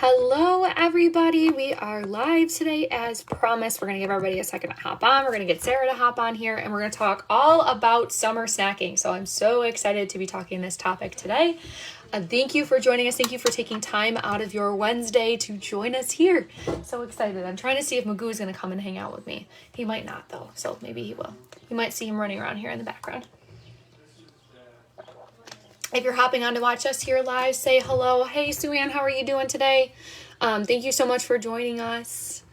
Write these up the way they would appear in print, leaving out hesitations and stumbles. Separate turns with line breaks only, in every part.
Hello, everybody. We are live today as promised. We're going to give everybody a second to hop on. We're going to get Sarah to hop on here, and we're going to talk all about summer snacking. So I'm so excited to be talking this topic today. Thank you for joining us. Thank you for taking time out of your Wednesday to join us here. So excited. I'm trying to see if Magoo is going to come and hang out with me. He might not, though, so maybe he will. You might see him running around here in the background. If you're hopping on to watch us here live, say hello. Hey, Sue-Ann, how are you doing today? Thank you so much for joining us.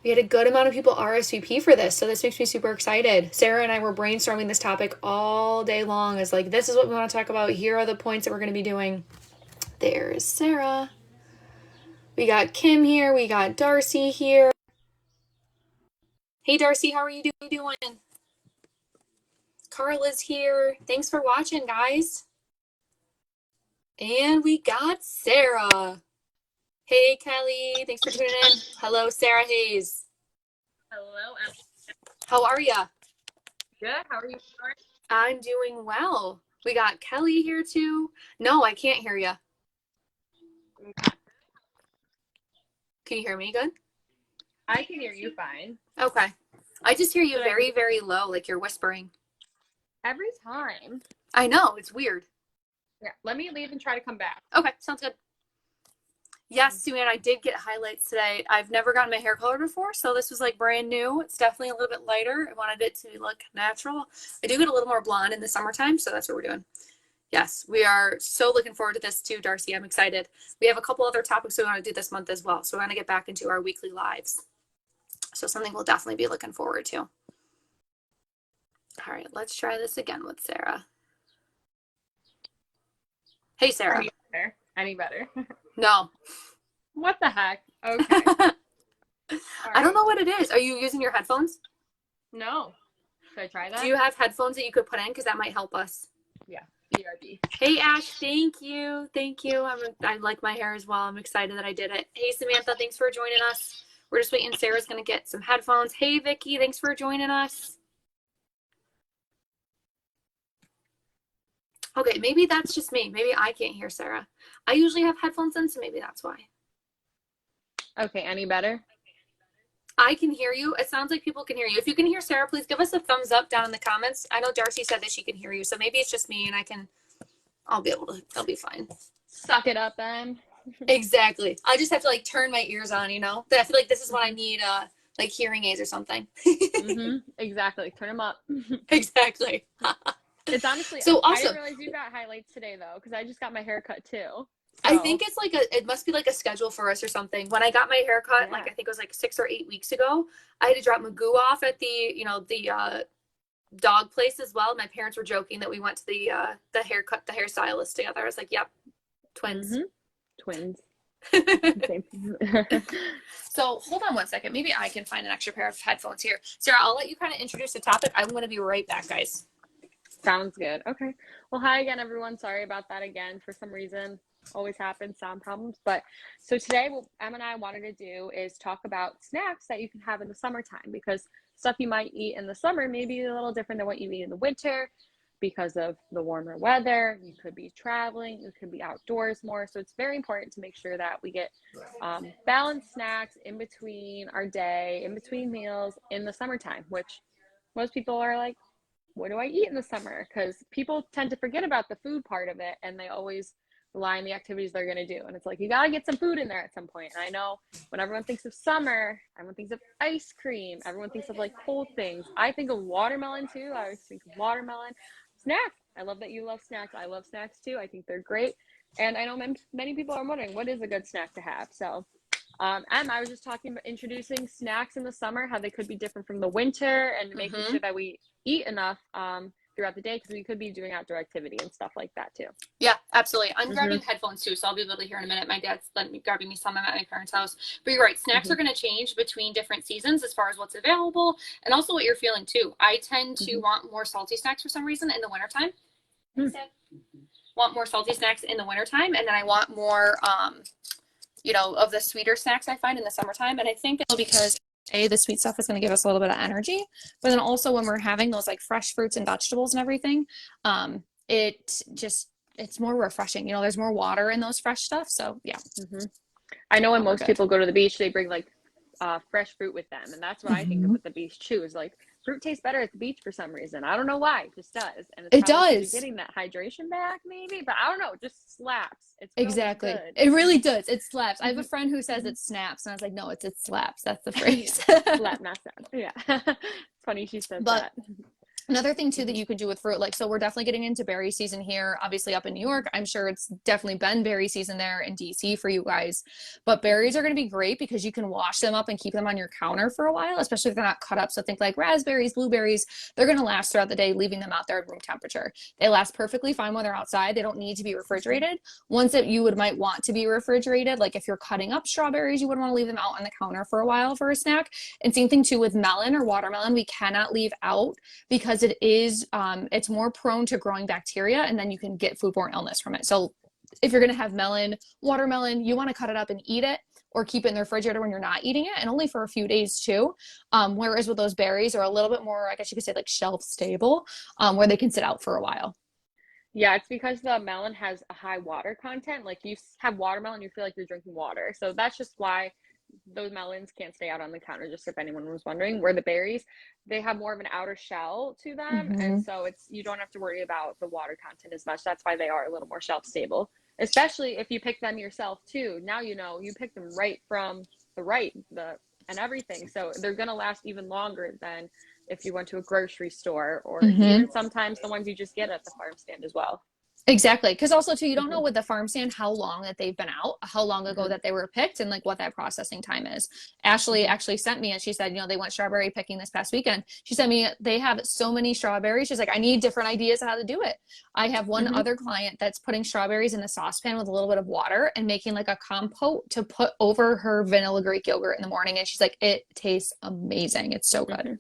We had a good amount of people RSVP for this, so this makes me super excited. Sarah and I were brainstorming this topic all day long. It's like, this is what we want to talk about. Here are the points that we're going to be doing. There's Sarah. We got Kim here. We got Darcy here. Hey, Darcy, how are you doing? Carla's here. Thanks for watching, guys. And we got Sarah. Hey, Kelly. Thanks for tuning in. Hello, Sarah Hayes.
Hello, Emily.
How are ya?
Good. How are you?
I'm doing well. We got Kelly here too. No, I can't hear ya. Can you hear me good?
I can hear you fine.
Okay. I just hear you very, very low, like you're whispering.
Every time.
I know. It's weird.
Yeah. Let me leave and try to come back.
Okay. Sounds good. Yes, Sue-Ann, I did get highlights today. I've never gotten my hair colored before, so this was like brand new. It's definitely a little bit lighter. I wanted it to look natural. I do get a little more blonde in the summertime, so that's what we're doing. Yes, we are so looking forward to this too, Darcy. I'm excited. We have a couple other topics we want to do this month as well, so we're going to get back into our weekly lives. So something we'll definitely be looking forward to. All right, let's try this again with Sarah. Hey, Sarah.
Any better?
No.
What the heck? Okay.
I don't know what it is. Are you using your headphones?
No. Should I try that?
Do you have headphones that you could put in? Because that might help us.
Yeah. BRB.
Hey, Ash. Thank you. Thank you. I like my hair as well. I'm excited that I did it. Hey, Samantha. Thanks for joining us. We're just waiting. Sarah's going to get some headphones. Hey, Vicky. Thanks for joining us. Okay, maybe that's just me. Maybe I can't hear Sarah. I usually have headphones in, so maybe that's why.
Okay, any better?
I can hear you. It sounds like people can hear you. If you can hear Sarah, please give us a thumbs up down in the comments. I know Darcy said that she can hear you, so maybe it's just me and I'll be fine.
Suck it up then.
Exactly. I just have to like turn my ears on, you know? I feel like this is when I need like hearing aids or something.
Exactly. Turn them up.
Exactly.
It's honestly
so awesome.
I didn't realize you got highlights today though, because I just got my hair cut too. So.
I think it's like it must be like a schedule for us or something. When I got my hair cut, like I think it was like 6 or 8 weeks ago, I had to drop Magoo off at the dog place as well. My parents were joking that we went to the hairstylist together. I was like, yep, twins.
Twins.
So hold on one second. Maybe I can find an extra pair of headphones here. Sarah, I'll let you kind of introduce the topic. I'm going to be right back, guys.
Sounds good. Okay. Well, hi again, everyone. Sorry about that again. For some reason, always happens, sound problems. But so today, what Em and I wanted to do is talk about snacks that you can have in the summertime, because stuff you might eat in the summer may be a little different than what you eat in the winter because of the warmer weather. You could be traveling, you could be outdoors more. So it's very important to make sure that we get balanced snacks in between our day, in between meals in the summertime, which most people are like, what do I eat in the summer? Because people tend to forget about the food part of it, and they always rely on the activities they're going to do. And it's like, you got to get some food in there at some point. And I know when everyone thinks of summer, everyone thinks of ice cream. Everyone thinks of like cold things. I think of watermelon too. I always think of watermelon. Snacks. I love that you love snacks. I love snacks too. I think they're great. And I know many people are wondering, what is a good snack to have? So and I was just talking about introducing snacks in the summer, how they could be different from the winter, and making sure that we eat enough throughout the day, because we could be doing outdoor activity and stuff like that too.
Yeah, absolutely. I'm grabbing headphones too, so I'll be able to hear in a minute. My dad's grabbing me some at my parents' house. But you're right, snacks are going to change between different seasons as far as what's available and also what you're feeling too. I tend to want more salty snacks for some reason in the wintertime. Want more salty snacks in the wintertime, and then I want more of the sweeter snacks I find in the summertime. And I think it's because the sweet stuff is going to give us a little bit of energy, but then also when we're having those like fresh fruits and vegetables and everything, it's more refreshing. There's more water in those fresh stuff. So yeah.
I know when
Oh, we're
most
good.
people go to the beach, they bring like fresh fruit with them, and that's what I think of
Mhm.
with the beach too. Is like fruit tastes better at the beach for some reason. I don't know why, it just does, and it's
It
probably because you're
does.
getting that hydration back, maybe. But I don't know, it just slaps. It's really
Exactly.
good.
It really does. It slaps. I have a
Hmm.
friend who says
Hmm.
it snaps, and I was like, no, it slaps. That's the
Yeah,
phrase.
slap, not sad. Yeah, it's funny she said
But
that.
another thing too that
Hmm.
you could do with fruit, like, so we're definitely getting into berry season here, obviously up in New York. I'm sure it's definitely been berry season there in DC for you guys. But berries are going to be great because you can wash them up and keep them on your counter for a while, especially if they're not cut up. So think like raspberries, blueberries, they're going to last throughout the day, leaving them out there at room temperature. They last perfectly fine when they're outside. They don't need to be refrigerated. Ones that you would might want to be refrigerated, like if you're cutting up strawberries, you wouldn't want to leave them out on the counter for a while for a snack. And same thing too with melon or watermelon, we cannot leave out because it's more prone to growing bacteria, and then you can get foodborne illness from it. So if you're going to have melon, watermelon, you want to cut it up and eat it, or keep it in the refrigerator when you're not eating it, and only for a few days too. Whereas with those berries are a little bit more, I guess you could say, like shelf stable, where they can sit out for a while.
Yeah, it's because the melon has a high water content. Like you have watermelon, you feel like you're drinking water. So that's just why those melons can't stay out on the counter, just if anyone was wondering. Where the berries, they have more of an outer shell to them, and
Mm-hmm.
so it's you don't have to worry about the water content as much. That's why they are a little more shelf stable. Especially if you pick them yourself too. Now you know you pick them right from the and everything. So they're gonna last even longer than if you went to a grocery store or
Mm-hmm.
even sometimes the ones you just get at the farm stand as well.
Exactly. Because also too, you don't know
Hmm.
with the farm stand how long that they've been out, how long ago
Hmm.
that they were picked, and like what that processing time is. Ashley
Hmm.
actually sent me and she said, they went strawberry picking this past weekend. She sent me they have so many strawberries. She's like, I need different ideas on how to do it. I have one
Hmm.
other client that's putting strawberries in a saucepan with a little bit of water and making like a compote to put over her vanilla Greek yogurt in the morning. And she's like, it tastes amazing. It's so good.
Hmm.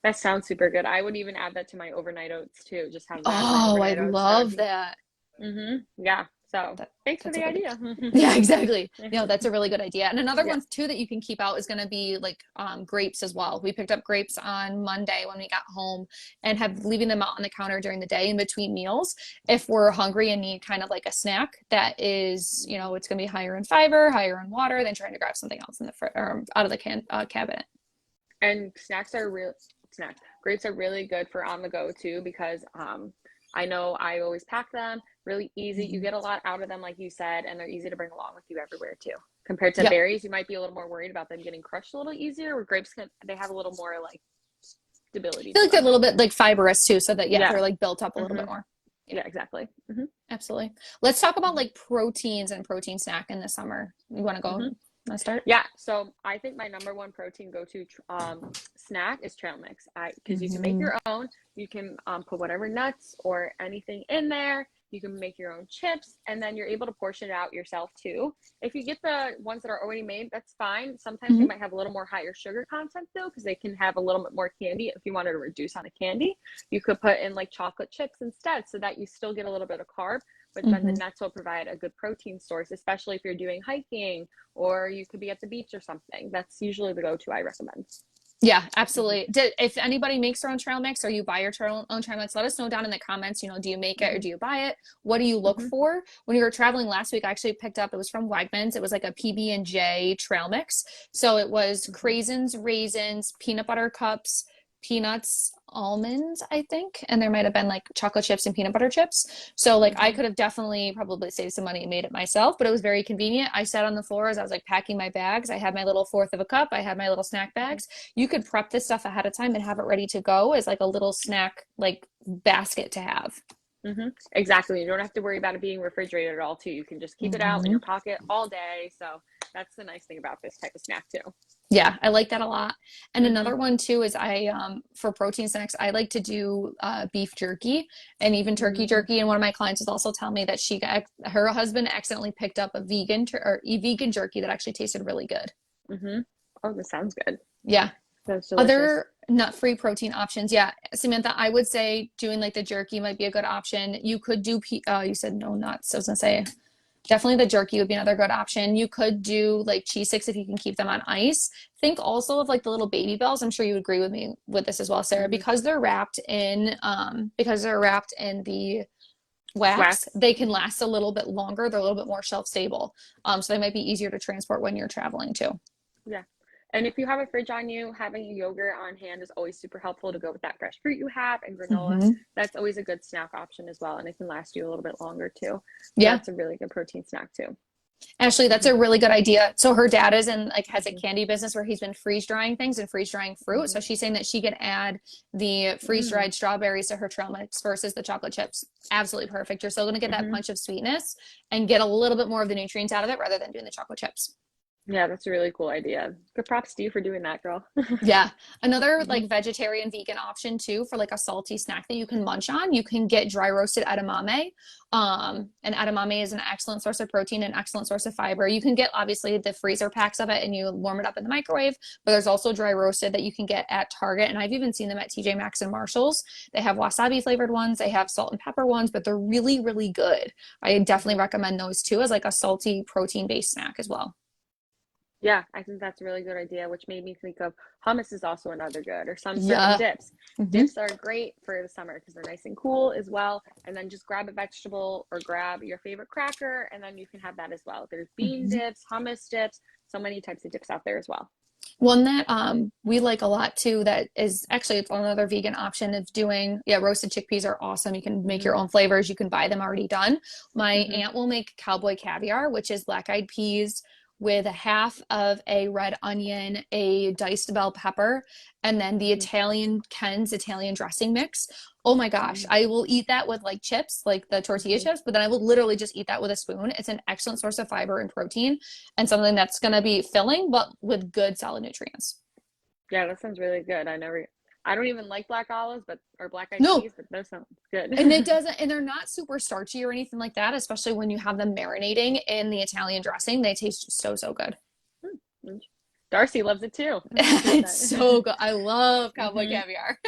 That sounds super good. I would even add that to my overnight oats too. Just have that in my
Oh, I
overnight oats. That would
love
be.
that.
Yeah. So
That
thanks for
that's a
the
really
idea.
yeah, exactly. That's a really good idea. And another
Yeah.
one too that you can keep out is going to be like grapes as well. We picked up grapes on Monday when we got home and have leaving them out on the counter during the day in between meals. If we're hungry and need kind of like a snack that is, it's going to be higher in fiber, higher in water than trying to grab something else in the or out of the cabinet.
And snacks are real snacks. Grapes are really good for on the go too because I know I always pack them really easy. You
Mhm.
get a lot out of them, like you said, and they're easy to bring along with you everywhere too. Compared to
Yep.
berries, you might be a little more worried about them getting crushed a little easier. Where grapes they have a little more like
I
stability
feel
to
like they're a
them.
little bit like fibrous too, so that yeah,
Yeah.
they're like built up a little
Hmm.
bit more. Yeah,
Yeah, exactly. Hmm.
absolutely. Let's talk about
Hmm.
like proteins and protein snack in the summer. You want to go?
Hmm.
Want to start?
Yeah, so I think my number one protein go-to snack is trail mix. Because you can make
Mhm.
your own. You can put whatever nuts or anything in there. You can make your own chips, and then you're able to portion it out yourself too. If you get the ones that are already made, that's fine. Sometimes they
Mhm.
might have a little more higher sugar content though, because they can have a little bit more candy. If you wanted to reduce on the candy, you could put in like chocolate chips instead, so that you still get a little bit of carb, but then the
Mhm.
nuts will provide a good protein source, especially if you're doing hiking or you could be at the beach or something. That's usually the go-to I recommend.
Yeah,
Hmm.
absolutely. If anybody makes their own trail mix or you buy your own trail mix, let us know down in the comments. Do you make it or
Hmm.
do you buy it? What do you look
Hmm.
for? When you were traveling last week, I actually picked up, it was from Wegmans. It was like a PB&J trail mix. So it was
Hmm.
craisins, raisins, peanut butter cups, peanuts, almonds, I think. And there might have been like chocolate chips and peanut butter chips. So like I
Hmm.
could have definitely probably saved some money and made it myself, but it was very convenient. I sat on the floor as I was like packing my bags. I had my little fourth of a cup. I had my little snack bags. You could prep this stuff ahead of time and have it ready to go as like a little snack like basket to have.
Hmm. Exactly. You don't have to worry about it being refrigerated at all, too. You can just keep it out in
Mm-hmm.
your pocket all day. So that's the nice thing about this type of snack, too.
Yeah, I like that a lot. And
Hmm.
another one too is for protein snacks, I like to do beef jerky and even turkey
Hmm.
jerky. And one of my clients was also telling me that her husband accidentally picked up a vegan jerky that actually tasted really good.
Hmm. Oh, this sounds good.
Yeah.
That's delicious.
Other nut-free protein options, yeah, Samantha, I would say doing like the jerky might be a good option. You could do, you said no nuts. I was gonna say definitely the jerky would be another good option. You could do like cheese sticks if you can keep them on ice. Think also of like the little baby bells. I'm sure you would agree with me with this as well, Sarah,
Hmm.
because they're wrapped in the wax, they can last a little bit longer. They're a little bit more shelf stable. So they might be easier to transport when you're traveling too.
Yeah. And if you have a fridge on you, having a yogurt on hand is always super helpful to go with that fresh fruit you have, and granola.
Mm-hmm.
That's always a good snack option as well. And it can last you a little bit longer too. So
Yeah.
that's a really good protein snack too.
Ashley, that's a really good idea. So her dad is in like has a candy business where he's been freeze drying things and freeze drying fruit. So she's saying that she could add the freeze dried strawberries to her trail mix versus the chocolate chips. Absolutely perfect. You're still going to get that punch of sweetness and get a little bit more of the nutrients out of it rather than doing the chocolate chips.
Yeah, that's a really cool idea. Good props to you for doing that, girl.
Yeah. Another like vegetarian vegan option too for like a salty snack that you can munch on. You can get dry roasted edamame. And edamame is an excellent source of protein and excellent source of fiber. You can get obviously the freezer packs of it and you warm it up in the microwave, but there's also dry roasted that you can get at Target. And I've even seen them at TJ Maxx and Marshalls. They have wasabi flavored ones. They have salt and pepper ones, but they're really, really good. I definitely recommend those too as like a salty protein based snack as well.
Yeah, I think that's a really good idea, which made me think of hummus is also another good, or some certain dips. Dips are great for the summer because they're nice and cool as well. And then just grab a vegetable or grab your favorite cracker, and then you can have that as well. There's bean dips, hummus dips, so many types of dips out there as well.
One that we like a lot too that is actually it's another vegan option of doing roasted chickpeas are awesome. You can make your own flavors. You can buy them already done. My aunt will make cowboy caviar, which is black-eyed peas with a half of a red onion, a diced bell pepper, and then the Ken's Italian dressing mix. Oh my gosh, I will eat that with like chips, like the tortilla chips, but then I will literally just eat that with a spoon. It's an excellent source of fiber and protein and something that's going to be filling, but with good solid nutrients.
Yeah, that sounds really good. I don't even like black olives, or black-eyed peas, but those sound good.
And they're not super starchy or anything like that, especially when you have them marinating in the Italian dressing. They taste so, so good.
Darcy loves it too.
It's so good. I love cowboy caviar.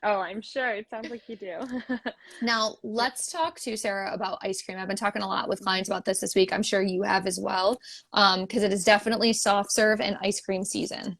Oh, I'm sure. It sounds like you do.
Now, let's talk to Sarah about ice cream. I've been talking a lot with clients about this week. I'm sure you have as well, because it is definitely soft serve and ice cream season.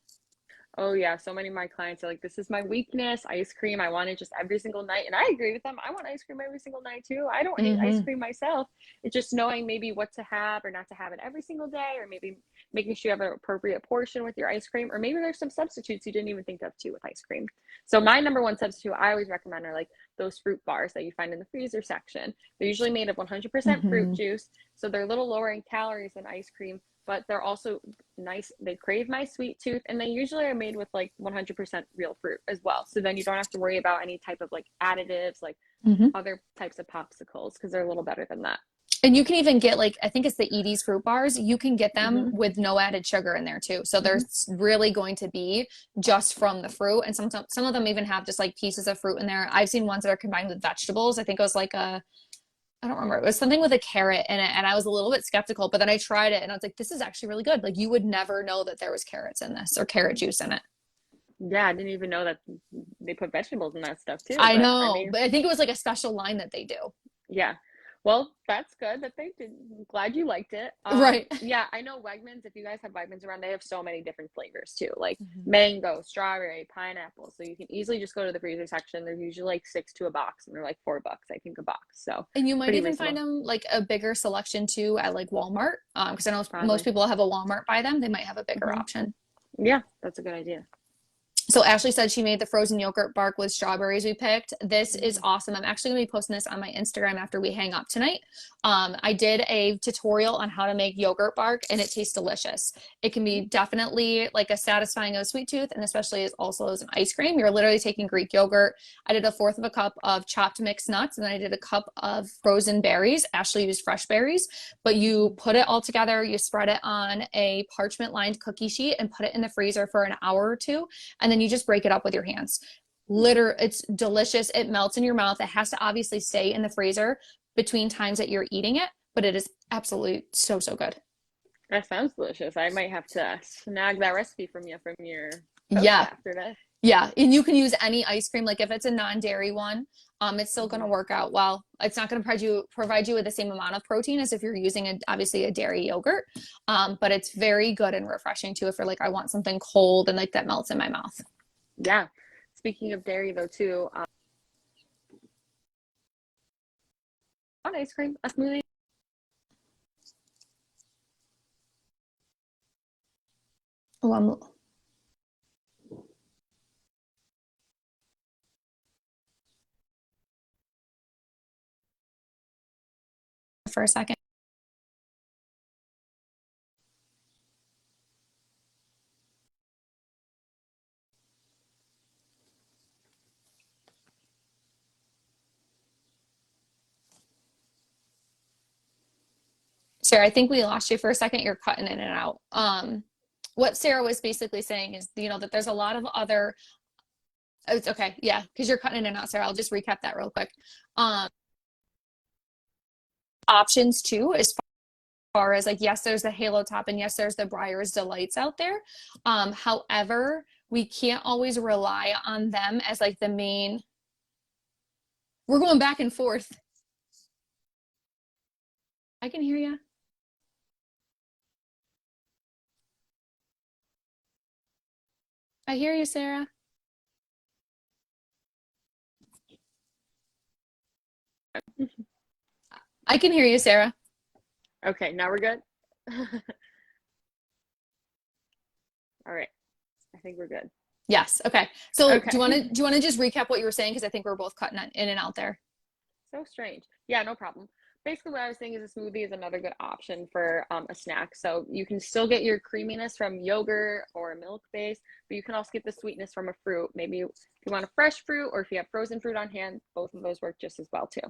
Oh yeah, so many of my clients are like, this is my weakness, ice cream. I want it just every single night. And I agree with them. I want ice cream every single night too. I don't hate ice cream myself. It's just knowing maybe what to have or not to have it every single day, or maybe making sure you have an appropriate portion with your ice cream, or maybe there's some substitutes you didn't even think of too with ice cream. So my number one substitute I always recommend are like those fruit bars that you find in the freezer section. They're usually made of 100% fruit juice. So they're a little lower in calories than ice cream, but they're also nice. They crave my sweet tooth, and they usually are made with like 100% real fruit as well. So then you don't have to worry about any type of like additives, like other types of popsicles, because they're a little better than that.
And you can even get like, I think it's the Edie's fruit bars. You can get them with no added sugar in there too. So there's really going to be just from the fruit. And some of them even have just like pieces of fruit in there. I've seen ones that are combined with vegetables. I think it was like I don't remember. It was something with a carrot in it. And I was a little bit skeptical, but then I tried it and I was like, this is actually really good. Like you would never know that there was carrots in this or carrot juice in it.
Yeah, I didn't even know that they put vegetables in that stuff too.
I know, but I think it was like a special line that they do.
Yeah. Well, that's good that they did. I'm glad you liked it.
Right.
Yeah, I know Wegmans, if you guys have Wegmans around, they have so many different flavors too, like mango, strawberry, pineapple. So you can easily just go to the freezer section. They're usually like 6 to a box, and they're like $4, I think, a box. So
and you might even find them like a bigger selection too at like Walmart. Because I know most people have a Walmart by them. They might have a bigger option.
Yeah, that's a good idea.
So Ashley said she made the frozen yogurt bark with strawberries we picked. This is awesome. I'm actually going to be posting this on my Instagram after we hang up tonight. I did a tutorial on how to make yogurt bark, and it tastes delicious. It can be definitely like a satisfying of a sweet tooth, and especially also as an ice cream. You're literally taking Greek yogurt. I did 1/4 of a cup of chopped mixed nuts, and then I did a cup of frozen berries. Ashley used fresh berries, but you put it all together. You spread it on a parchment lined cookie sheet and put it in the freezer for an hour or two. And then you just break it up with your hands. It's delicious. It melts in your mouth. It has to obviously stay in the freezer between times that you're eating it, but it is absolutely so, so good.
That sounds delicious. I might have to snag that recipe from your after this.
Yeah, and you can use any ice cream. Like if it's a non-dairy one, it's still going to work out well. It's not going to provide you with the same amount of protein as if you're using obviously a dairy yogurt, but it's very good and refreshing too if you're like, I want something cold and like that melts in my mouth.
Yeah. Speaking of dairy though too, ice cream, a smoothie.
Oh, for a second. Sarah, I think we lost you for a second. You're cutting in and out. What Sarah was basically saying is, that there's a lot of other. Oh, it's okay, yeah, because you're cutting in and out, Sarah. I'll just recap that real quick. Um, Options too, as far as like, yes, there's the Halo Top, and yes, there's the Breyers Delights out there. However, we can't always rely on them as like the main. We're going back and forth. I can hear you. I hear you, Sarah. I can hear you, Sarah.
Okay, now we're good. All right, I think we're good.
Yes. Okay. So
Okay.
do you want to just recap what you were saying? Because I think we're both cutting in and out there.
So strange. Yeah, no problem. Basically, what I was saying is a smoothie is another good option for a snack. So you can still get your creaminess from yogurt or milk base, but you can also get the sweetness from a fruit. Maybe if you want a fresh fruit or if you have frozen fruit on hand, both of those work just as well too.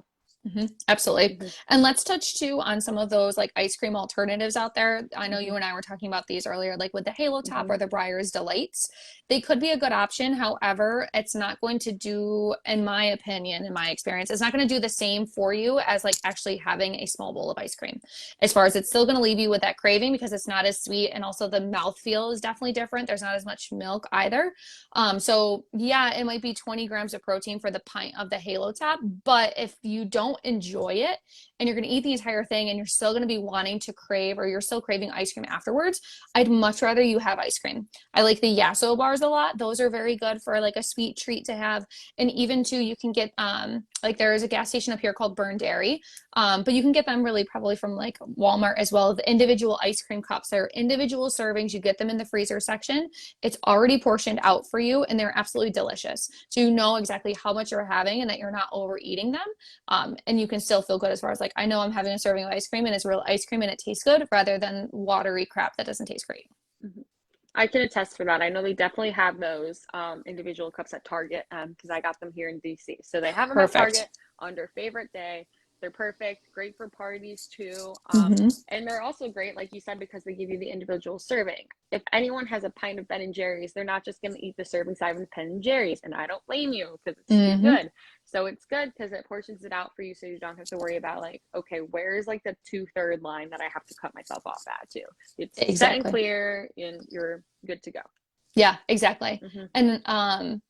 Absolutely.
Mm-hmm.
And let's touch too on some of those like ice cream alternatives out there. I know you and I were talking about these earlier, like with the Halo Top or the Breyers Delights. They could be a good option. However, it's not going to do, in my opinion, in my experience, it's not going to do the same for you as like actually having a small bowl of ice cream. As far as it's still going to leave you with that craving because it's not as sweet, and also the mouthfeel is definitely different. There's not as much milk either. So yeah, it might be 20 grams of protein for the pint of the Halo Top, but if you don't enjoy it and you're going to eat the entire thing and you're still going to be wanting to crave, or you're still craving ice cream afterwards, I'd much rather you have ice cream. I like the Yasso bars a lot. Those are very good for like a sweet treat to have. And even too, you can get like there is a gas station up here called Burn Dairy, but you can get them really probably from like Walmart as well. The individual ice cream cups, they're individual servings. You get them in the freezer section. It's already portioned out for you, and they're absolutely delicious. So you know exactly how much you're having and that you're not overeating them. And you can still feel good as far as like, I know I'm having a serving of ice cream and it's real ice cream and it tastes good, rather than watery crap that doesn't taste great.
I can attest for that. I know they definitely have those individual cups at Target because I got them here in DC. So they have them at Target under favorite day. They're perfect, great for parties too. And they're also great, like you said, because they give you the individual serving. If anyone has a pint of Ben & Jerry's, they're not just going to eat the serving size of Ben & Jerry's. And I don't blame you because it's too good. So it's good because it portions it out for you so you don't have to worry about like, okay, where's like the 2/3 line that I have to cut myself off at too. It's set and clear and you're good to go.
Yeah, exactly. And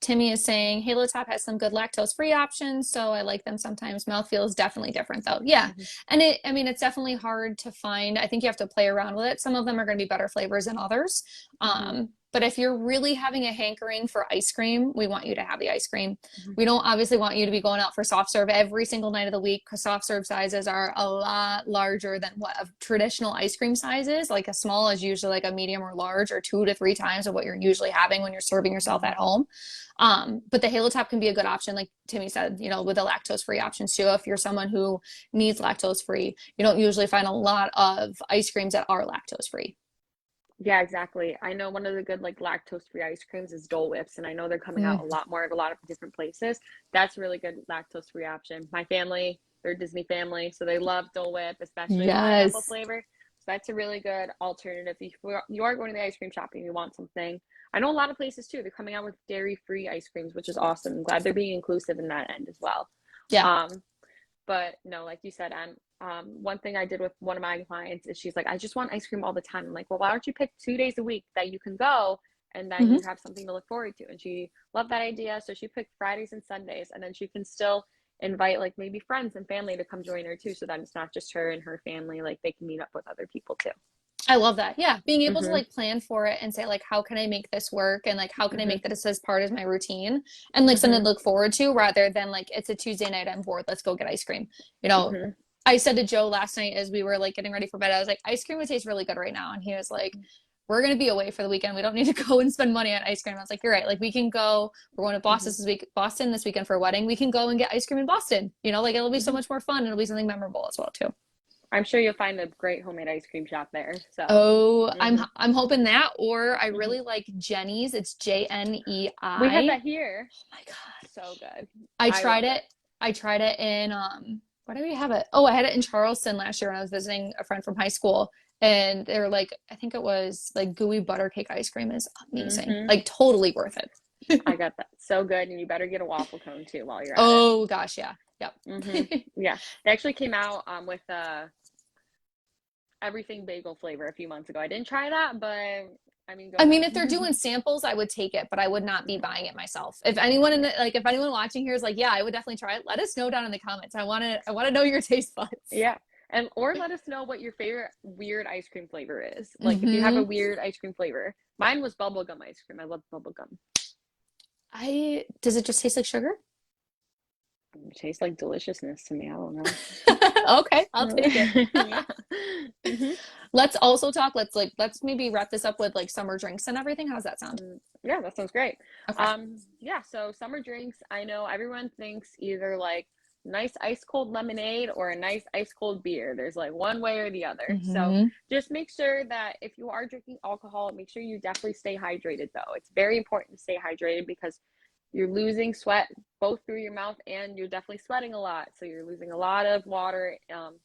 Timmy is saying Halo Top has some good lactose-free options, so I like them sometimes. Mouthfeel is definitely different though. Yeah. And it's definitely hard to find. I think you have to play around with it. Some of them are going to be better flavors than others. But if you're really having a hankering for ice cream, we want you to have the ice cream. We don't obviously want you to be going out for soft serve every single night of the week, because soft serve sizes are a lot larger than what a traditional ice cream size is. Like a small is usually like a medium or large, or 2 to 3 times of what you're usually having when you're serving yourself at home. But the Halo Top can be a good option, like Timmy said, with the lactose-free options too. If you're someone who needs lactose-free, you don't usually find a lot of ice creams that are lactose-free.
Yeah, exactly. I know one of the good like lactose-free ice creams is Dole Whips, and I know they're coming out a lot more at a lot of different places. That's a really good lactose-free option. My family, they're a Disney family, so they love Dole Whip, especially the pineapple flavor. So that's a really good alternative. If you are going to the ice cream shop and you want something, I know a lot of places too, they're coming out with dairy-free ice creams, which is awesome. I'm glad they're being inclusive in that end as well.
Yeah.
But no, like you said, one thing I did with one of my clients is she's like, I just want ice cream all the time. I'm like, well, why don't you pick 2 days a week that you can go and then you have something to look forward to? And she loved that idea. So she picked Fridays and Sundays, and then she can still invite like maybe friends and family to come join her too. So that it's not just her and her family, like they can meet up with other people too.
I love that. Yeah. Being able to
Hmm.
like plan for it and say like, how can I make this work? And like, how can I
Hmm.
make this as part of my routine and like something
Hmm.
to look forward to rather than like, it's a Tuesday night, I'm bored. Let's go get ice cream. You know,
Hmm.
I said to Joe last night as we were like getting ready for bed, I was like, ice cream would taste really good right now. And he was like, we're going to be away for the weekend. We don't need to go and spend money on ice cream. I was like, you're right. Like we can go, we're going to
Hmm.
Boston this weekend for a wedding. We can go and get ice cream in Boston. You know, like it'll be so
Hmm.
much more fun. It'll be something memorable as well too.
I'm sure you'll find a great homemade ice cream shop there. So,
Oh, I'm
hmm.
I'm hoping that, or I
Hmm.
really like Jenny's. It's JNEI.
We have
Oh
that here.
my God.
So good.
I
I
tried
love it.
it. I tried it in where did we have it? Oh, I had it in Charleston last year when I was visiting a friend from high school. And they're like, I think it was like gooey butter cake ice cream is amazing.
Hmm.
Like totally worth it.
I got that. So good. And you better get a waffle cone too while you're at it.
Oh gosh, yeah.
Hmm.
Yep.
Yeah. They actually came out with everything bagel flavor a few months ago. I didn't try that, but I mean, go
I mean,
ahead.
if they're doing samples, I would take it, but I would not be buying it myself. If anyone in the like, if anyone watching here is like, yeah, I would definitely try it. Let us know down in the comments. I want to know your taste buds.
Yeah. And or let us know what your favorite weird ice cream flavor is. Like if you have a
Hmm.
weird ice cream flavor. Mine was bubblegum ice cream. I love bubblegum.
Does it just taste like sugar?
It tastes like deliciousness to me. I don't know.
Okay, I'll take it.
Yeah. Hmm.
Let's also talk. Let's maybe wrap this up with like summer drinks and everything. How's that sound?
Yeah, that sounds great.
Okay.
Yeah, so summer drinks, I know everyone thinks either like nice ice cold lemonade or a nice ice cold beer. There's like one way or the other. So
Hmm.
just make sure that if you are drinking alcohol, make sure you definitely stay hydrated though. It's very important to stay hydrated because you're losing sweat both through your mouth and you're definitely sweating a lot. So you're losing a lot of water.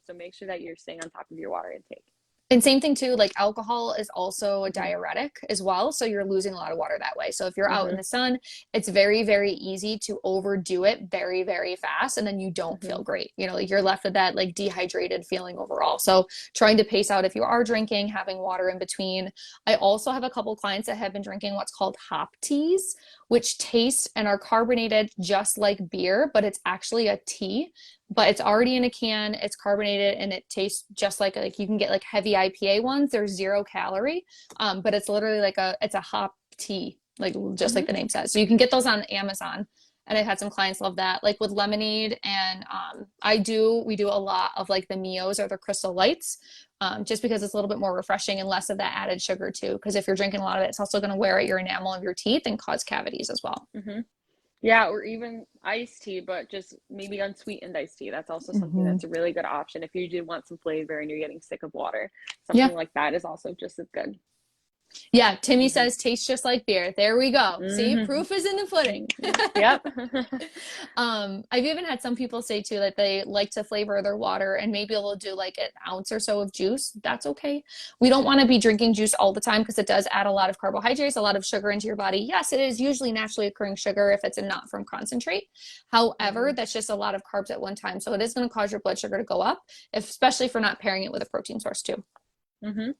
So make sure that you're staying on top of your water intake.
And same thing too, like alcohol is also a
Hmm.
diuretic as well. So you're losing a lot of water that way. So if you're out in
Hmm.
the sun, it's very, very easy to overdo it very, very fast. And then you don't
Hmm.
feel great. You know, like you're left with that like dehydrated feeling overall. So trying to pace out if you are drinking, having water in between. I also have a couple clients that have been drinking what's called hop teas, which taste and are carbonated just like beer, but it's actually a tea, but it's already in a can, it's carbonated, and it tastes just like you can get like heavy IPA ones. They're 0 calorie, but it's literally like it's a hop tea, like just like
Hmm.
the name says. So you can get those on Amazon. And I've had some clients love that, like with lemonade, and we do a lot of like the Mios or the Crystal Lights, just because it's a little bit more refreshing and less of that added sugar too. Because if you're drinking a lot of it, it's also going to wear at your enamel of your teeth and cause cavities as well.
Hmm. Yeah, or even iced tea, but just maybe unsweetened iced tea. That's also something
Hmm.
that's a really good option if you do want some flavor and you're getting sick of water.
Yeah.
Something like that is also just as good.
Yeah, Timmy
Hmm.
says tastes just like beer. There we go. See,
Hmm.
proof is in the pudding.
Yep.
I've even had some people say too that they like to flavor their water and maybe they'll do like an ounce or so of juice. That's okay. We don't want to be drinking juice all the time because it does add a lot of carbohydrates, a lot of sugar into your body. Yes, it is usually naturally occurring sugar if it's not from concentrate. However,
Hmm.
that's just a lot of carbs at one time. So it is going to cause your blood sugar to go up, especially for not pairing it with a protein source too.
Hmm.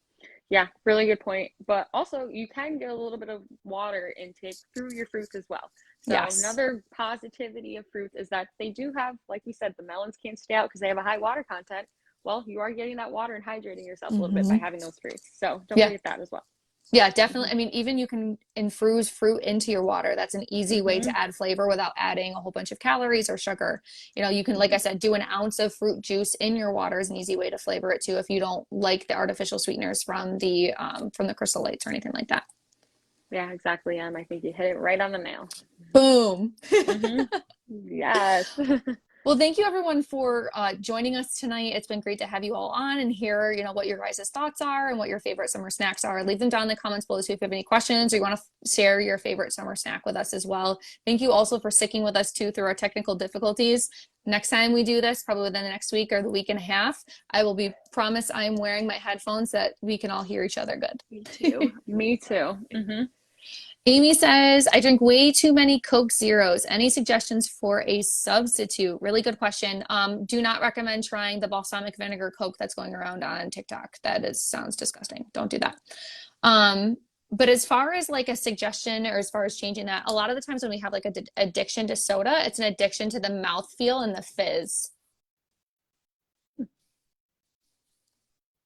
Yeah, really good point. But also, you can get a little bit of water intake through your fruits as well. So
Yes.
another positivity of fruits is that they do have, like we said, the melons can't stay out because they have a high water content. Well, you are getting that water and hydrating yourself a little bit by
Hmm.
having those fruits. So don't
Yeah.
forget that as well.
Yeah, definitely.
Hmm.
I mean, even you can infuse fruit into your water. That's an easy way
Hmm.
to add flavor without adding a whole bunch of calories or sugar. You know, you can, like I
Hmm.
said, do an ounce of fruit juice in your water is an easy way to flavor it too if you don't like the artificial sweeteners from the Crystal Lights or anything like that.
Yeah, exactly. I think you hit it right on the nail.
Boom.
Hmm. Yes.
Well, thank you everyone for joining us tonight. It's been great to have you all on and hear, you know, what your guys' thoughts are and what your favorite summer snacks are. Leave them down in the comments below too if you have any questions or you want to share your favorite summer snack with us as well. Thank you also for sticking with us too through our technical difficulties. Next time we do this, probably within the next week or the week and a half, I will be promise I'm wearing my headphones so that we can all hear each other good.
Me too. Me too. Hmm.
Amy says, I drink way too many Coke Zeros. Any suggestions for a substitute? Really good question. Do not recommend trying the balsamic vinegar Coke that's going around on TikTok. Sounds disgusting. Don't do that. But as far as like a suggestion or as far as changing that, a lot of the times when we have like a addiction to soda, it's an addiction to the mouthfeel and the fizz.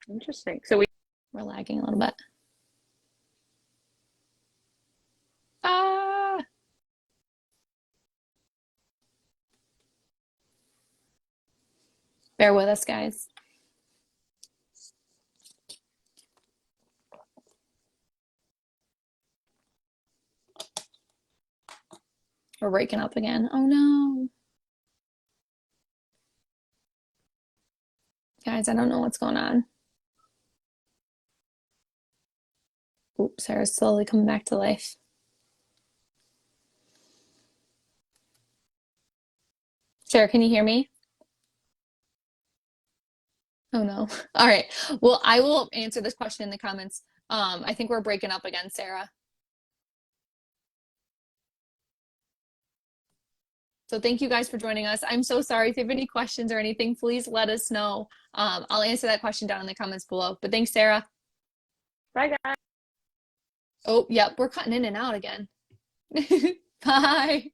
Interesting. So we
We're lagging a little bit. Ah. Bear with us, guys. We're breaking up again. Oh no. Guys, I don't know what's going on. Oops, Sarah's slowly coming back to life. Sarah, can you hear me? Oh no. All right. Well, I will answer this question in the comments. I think we're breaking up again, Sarah. So thank you guys for joining us. I'm so sorry. If you have any questions or anything, please let us know. I'll answer that question down in the comments below. But thanks, Sarah.
Bye, guys.
Oh, yep, we're cutting in and out again. Bye.